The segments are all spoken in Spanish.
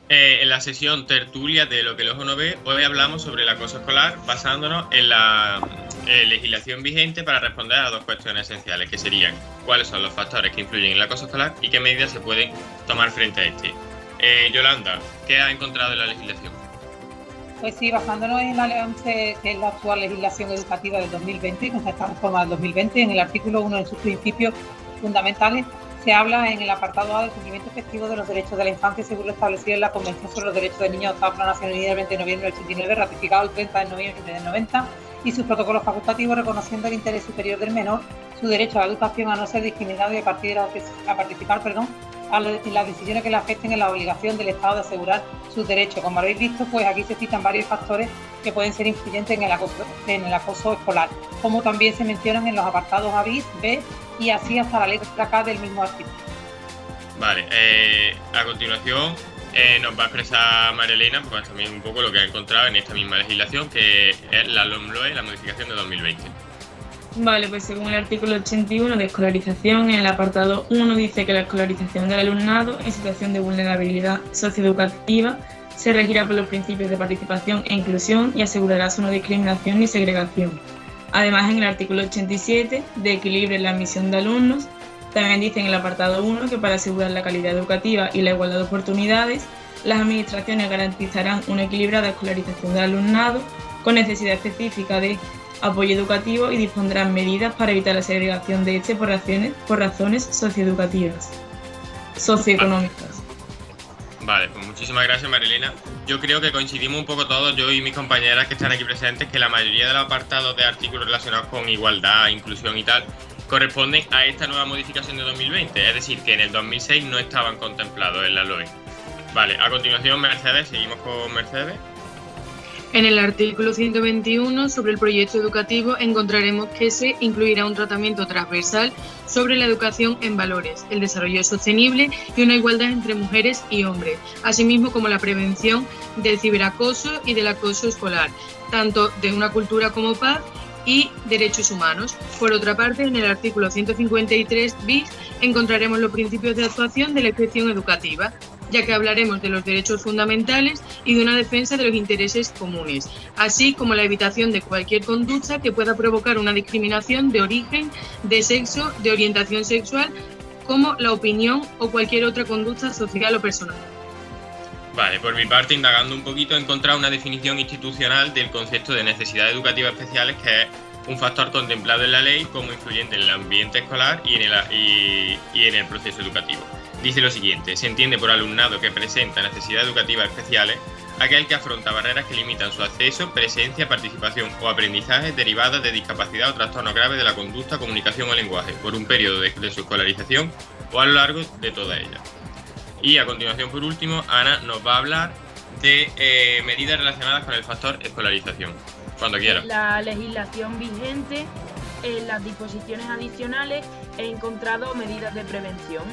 En la sesión tertulia de Lo que el ojo no ve, hoy hablamos sobre el acoso escolar basándonos en la legislación vigente para responder a dos cuestiones esenciales, que serían cuáles son los factores que influyen en el acoso escolar y qué medidas se pueden tomar frente a este. Yolanda, ¿qué has encontrado en la legislación? Pues sí, basándonos en la ley 11, que es la actual legislación educativa del 2020, con esta reforma del 2020, en el artículo 1 de sus principios fundamentales, se habla en el apartado A del cumplimiento efectivo de los derechos de la infancia según lo establecido en la Convención sobre los Derechos del Niño adoptada por la Naciones Unidas el 20 de noviembre del 89, ratificado el 30 de noviembre del 90, y sus protocolos facultativos reconociendo el interés superior del menor, su derecho a la educación, a no ser discriminado y a participar en las decisiones que le afecten, en la obligación del Estado de asegurar sus derechos. Como habéis visto, pues aquí se citan varios factores que pueden ser influyentes en el acoso escolar, como también se mencionan en los apartados A, B y así hasta la letra K del mismo artículo. Vale, a continuación nos va a expresar María Elena pues, también un poco lo que ha encontrado en esta misma legislación, que es la LOMLOE, la modificación de 2020. Vale, pues según el artículo 81 de escolarización, en el apartado 1 dice que la escolarización del alumnado en situación de vulnerabilidad socioeducativa se regirá por los principios de participación e inclusión y asegurará su no discriminación ni segregación. Además, en el artículo 87 de equilibrio en la admisión de alumnos, también dice en el apartado 1 que para asegurar la calidad educativa y la igualdad de oportunidades, las administraciones garantizarán una equilibrada escolarización del alumnado con necesidad específica de apoyo educativo y dispondrán medidas para evitar la segregación de este por razones socioeducativas, socioeconómicas. Vale, pues muchísimas gracias, Marilena. Yo creo que coincidimos un poco todos, yo y mis compañeras que están aquí presentes, que la mayoría de los apartados de artículos relacionados con igualdad, inclusión y tal, corresponden a esta nueva modificación de 2020, es decir, que en el 2006 no estaban contemplados en la LOE. Vale, a continuación, Mercedes, seguimos con Mercedes. En el artículo 121 sobre el proyecto educativo encontraremos que se incluirá un tratamiento transversal sobre la educación en valores, el desarrollo sostenible y una igualdad entre mujeres y hombres, asimismo como la prevención del ciberacoso y del acoso escolar, tanto de una cultura como paz y derechos humanos. Por otra parte, en el artículo 153 bis encontraremos los principios de actuación de la inspección educativa, ya que hablaremos de los derechos fundamentales y de una defensa de los intereses comunes, así como la evitación de cualquier conducta que pueda provocar una discriminación de origen, de sexo, de orientación sexual, como la opinión o cualquier otra conducta social o personal. Vale, por mi parte, indagando un poquito, he encontrado una definición institucional del concepto de necesidades educativas especiales, que es un factor contemplado en la ley como influyente en el ambiente escolar y en el proceso educativo. Dice lo siguiente: se entiende por alumnado que presenta necesidades educativas especiales aquel que afronta barreras que limitan su acceso, presencia, participación o aprendizaje derivadas de discapacidad o trastorno grave de la conducta, comunicación o lenguaje por un periodo de su escolarización o a lo largo de toda ella. Y a continuación, por último, Ana nos va a hablar de medidas relacionadas con el factor escolarización. Cuando quiera. La legislación vigente, en las disposiciones adicionales, he encontrado medidas de prevención,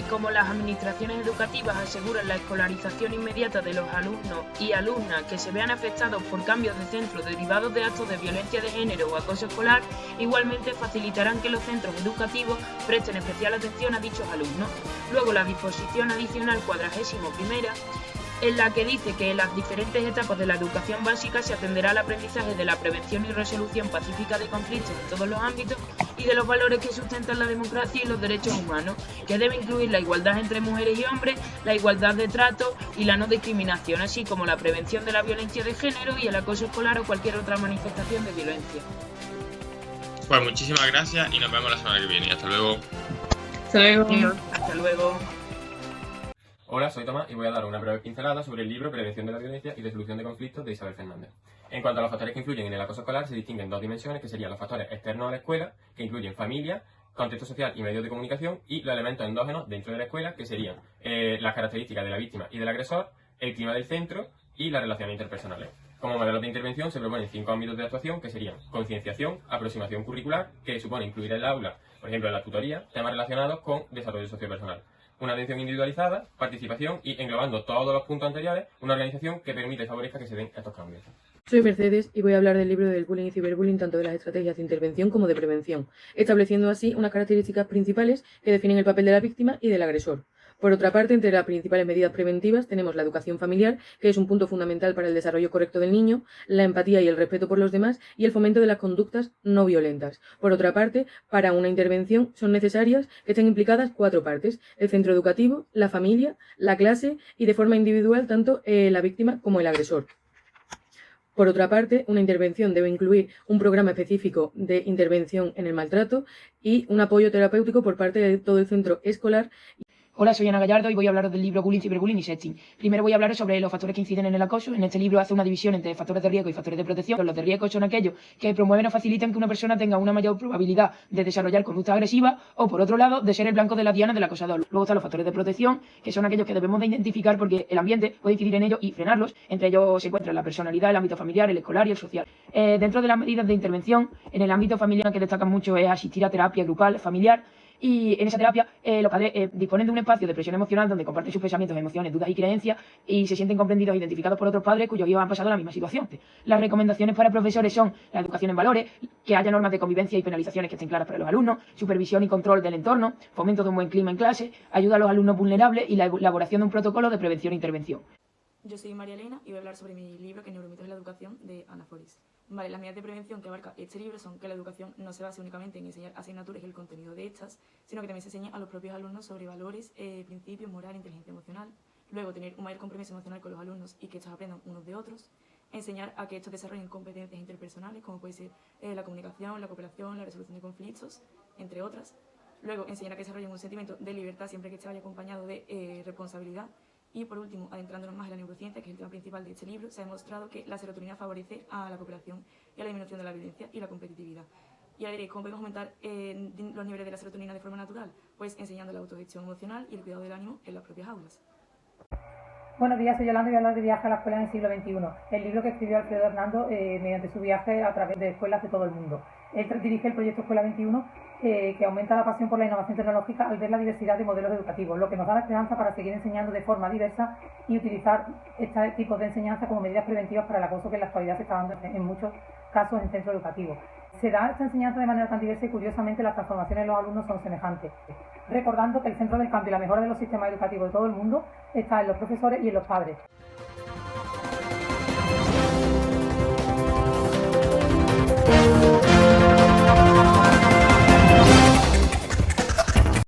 como las administraciones educativas aseguran la escolarización inmediata de los alumnos y alumnas que se vean afectados por cambios de centro derivados de actos de violencia de género o acoso escolar. Igualmente facilitarán que los centros educativos presten especial atención a dichos alumnos. Luego, la disposición adicional 41ª, en la que dice que en las diferentes etapas de la educación básica se atenderá al aprendizaje de la prevención y resolución pacífica de conflictos en todos los ámbitos y de los valores que sustentan la democracia y los derechos humanos, que debe incluir la igualdad entre mujeres y hombres, la igualdad de trato y la no discriminación, así como la prevención de la violencia de género y el acoso escolar o cualquier otra manifestación de violencia. Pues muchísimas gracias y nos vemos la semana que viene. Hasta luego. Hasta luego. Hasta luego. Hola, soy Tomás y voy a dar una breve pincelada sobre el libro Prevención de la violencia y resolución de conflictos de Isabel Fernández. En cuanto a los factores que influyen en el acoso escolar, se distinguen dos dimensiones, que serían los factores externos a la escuela, que incluyen familia, contexto social y medios de comunicación, y los elementos endógenos dentro de la escuela, que serían las características de la víctima y del agresor, el clima del centro y las relaciones interpersonales. Como modelos de intervención se proponen 5 ámbitos de actuación, que serían concienciación, aproximación curricular, que supone incluir en el aula, por ejemplo en la tutoría, temas relacionados con desarrollo sociopersonal. Una atención individualizada, participación y, englobando todos los puntos anteriores, una organización que permita y favorezca que se den estos cambios. Soy Mercedes y voy a hablar del libro del bullying y ciberbullying, tanto de las estrategias de intervención como de prevención, estableciendo así unas características principales que definen el papel de la víctima y del agresor. Por otra parte, entre las principales medidas preventivas tenemos la educación familiar, que es un punto fundamental para el desarrollo correcto del niño, la empatía y el respeto por los demás y el fomento de las conductas no violentas. Por otra parte, para una intervención son necesarias que estén implicadas 4 partes: el centro educativo, la familia, la clase y de forma individual tanto la víctima como el agresor. Por otra parte, una intervención debe incluir un programa específico de intervención en el maltrato y un apoyo terapéutico por parte de todo el centro escolar. Hola, soy Ana Gallardo y voy a hablaros del libro Bullying, Ciberbullying y Sexting. Primero voy a hablaros sobre los factores que inciden en el acoso. En este libro hace una división entre factores de riesgo y factores de protección. Los de riesgo son aquellos que promueven o facilitan que una persona tenga una mayor probabilidad de desarrollar conducta agresiva o, por otro lado, de ser el blanco de las dianas del acosador. Luego están los factores de protección, que son aquellos que debemos de identificar porque el ambiente puede incidir en ellos y frenarlos. Entre ellos se encuentran la personalidad, el ámbito familiar, el escolar y el social. Dentro de las medidas de intervención, en el ámbito familiar que destacan mucho es asistir a terapia grupal, familiar. Y en esa terapia los padres disponen de un espacio de presión emocional donde comparten sus pensamientos, emociones, dudas y creencias y se sienten comprendidos e identificados por otros padres cuyos hijos han pasado la misma situación. Las recomendaciones para profesores son la educación en valores, que haya normas de convivencia y penalizaciones que estén claras para los alumnos, supervisión y control del entorno, fomento de un buen clima en clase, ayuda a los alumnos vulnerables y la elaboración de un protocolo de prevención e intervención. Yo soy María Elena y voy a hablar sobre mi libro, que es Neuromitos de la educación, de Ana Foris. Vale, las medidas de prevención que abarca este libro son que la educación no se base únicamente en enseñar asignaturas y el contenido de estas, sino que también se enseña a los propios alumnos sobre valores, principios, moral, inteligencia emocional. Luego, tener un mayor compromiso emocional con los alumnos y que estos aprendan unos de otros. Enseñar a que estos desarrollen competencias interpersonales, como puede ser la comunicación, la cooperación, la resolución de conflictos, entre otras. Luego, enseñar a que desarrollen un sentimiento de libertad siempre que este vaya acompañado de responsabilidad. Y por último, adentrándonos más en la neurociencia, que es el tema principal de este libro, se ha demostrado que la serotonina favorece a la cooperación y a la disminución de la violencia y la competitividad. Y ahora diréis, ¿cómo podemos aumentar los niveles de la serotonina de forma natural? Pues enseñando la autogestión emocional y el cuidado del ánimo en las propias aulas. Buenos días, soy Yolanda y voy a hablar de Viaje a la Escuela en el siglo XXI, el libro que escribió Alfredo Hernando mediante su viaje a través de escuelas de todo el mundo. Él dirige el proyecto Escuela 21, que aumenta la pasión por la innovación tecnológica al ver la diversidad de modelos educativos, lo que nos da la esperanza para seguir enseñando de forma diversa y utilizar este tipo de enseñanza como medidas preventivas para el acoso que en la actualidad se está dando en muchos casos en centros educativos. Se da esta enseñanza de manera tan diversa y curiosamente las transformaciones en los alumnos son semejantes, recordando que el centro del cambio y la mejora de los sistemas educativos de todo el mundo está en los profesores y en los padres.